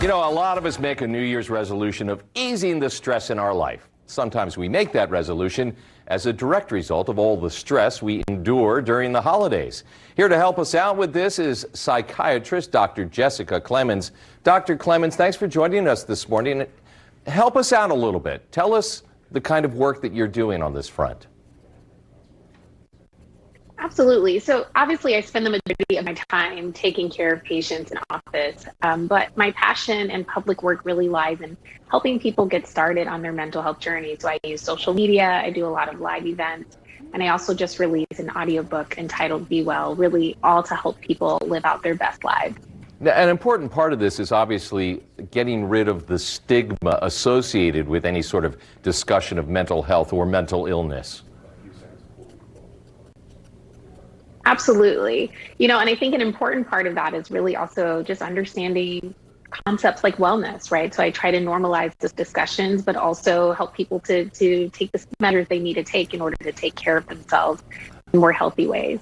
You know, a lot of us make a New Year's resolution of easing the stress in our life. Sometimes we make that resolution as a direct result of all the stress we endure during the holidays. Here to help us out with this is psychiatrist Dr. Jessica Clemens. Dr. Clemens, thanks for joining us this morning. Help us out a little bit. Tell us the kind of work that you're doing on this front. Absolutely. So obviously I spend the majority of my time taking care of patients in office, but my passion and public work really lies in helping people get started on their mental health journey. So I use social media, I do a lot of live events, and I also just released an audiobook entitled Be Well, really all to help people live out their best lives. Now, an important part of this is obviously getting rid of the stigma associated with any sort of discussion of mental health or mental illness. Absolutely. And I think an important part of that is really also just understanding concepts like wellness, right? So I try to normalize these discussions, but also help people to take the measures they need to take in order to take care of themselves in more healthy ways.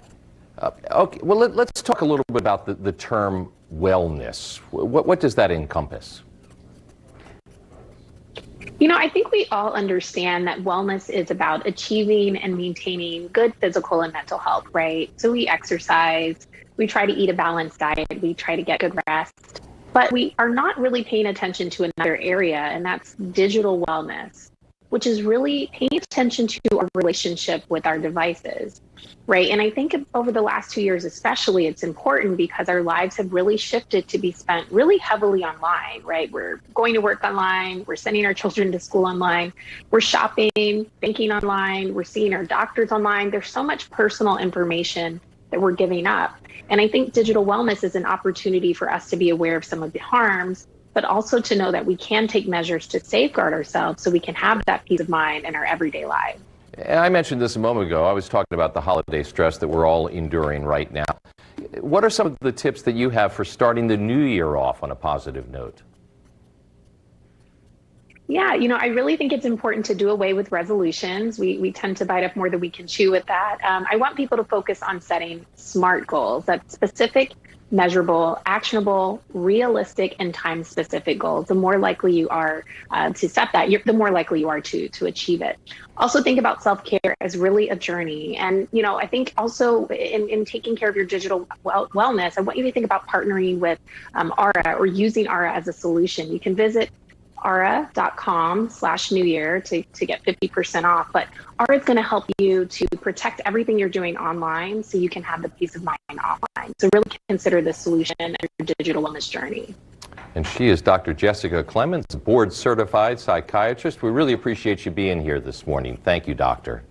Okay, well, let's talk a little bit about the term wellness. What does that encompass? I think we all understand that wellness is about achieving and maintaining good physical and mental health, right? So we exercise, we try to eat a balanced diet, we try to get good rest, but we are not really paying attention to another area, and that's digital wellness, which is really paying attention to our relationship with our devices, right? And I think over the last 2 years especially, it's important because our lives have really shifted to be spent really heavily online, right? We're going to work online, we're sending our children to school online, we're shopping, banking online, we're seeing our doctors online. There's so much personal information that we're giving up. And I think digital wellness is an opportunity for us to be aware of some of the harms, but also to know that we can take measures to safeguard ourselves so we can have that peace of mind in our everyday lives. And I mentioned this a moment ago. I was talking about the holiday stress that we're all enduring right now. What are some of the tips that you have for starting the new year off on a positive note? Yeah, I really think it's important to do away with resolutions. We tend to bite off more than we can chew with that. I want people to focus on setting SMART goals, that's specific, measurable, actionable, realistic, and time-specific goals. The more likely you are to set that, the more likely you are to achieve it. Also think about self-care as really a journey. And, I think also in taking care of your digital wellness, I want you to think about partnering with Aura or using Aura as a solution. You can visit aura.com/New Year to get 50% off. But Aura is going to help you to protect everything you're doing online so you can have the peace of mind offline. So really consider this solution in your digital wellness journey. And she is Dr. Jessica Clemens, board certified psychiatrist. We really appreciate you being here this morning. Thank you, doctor.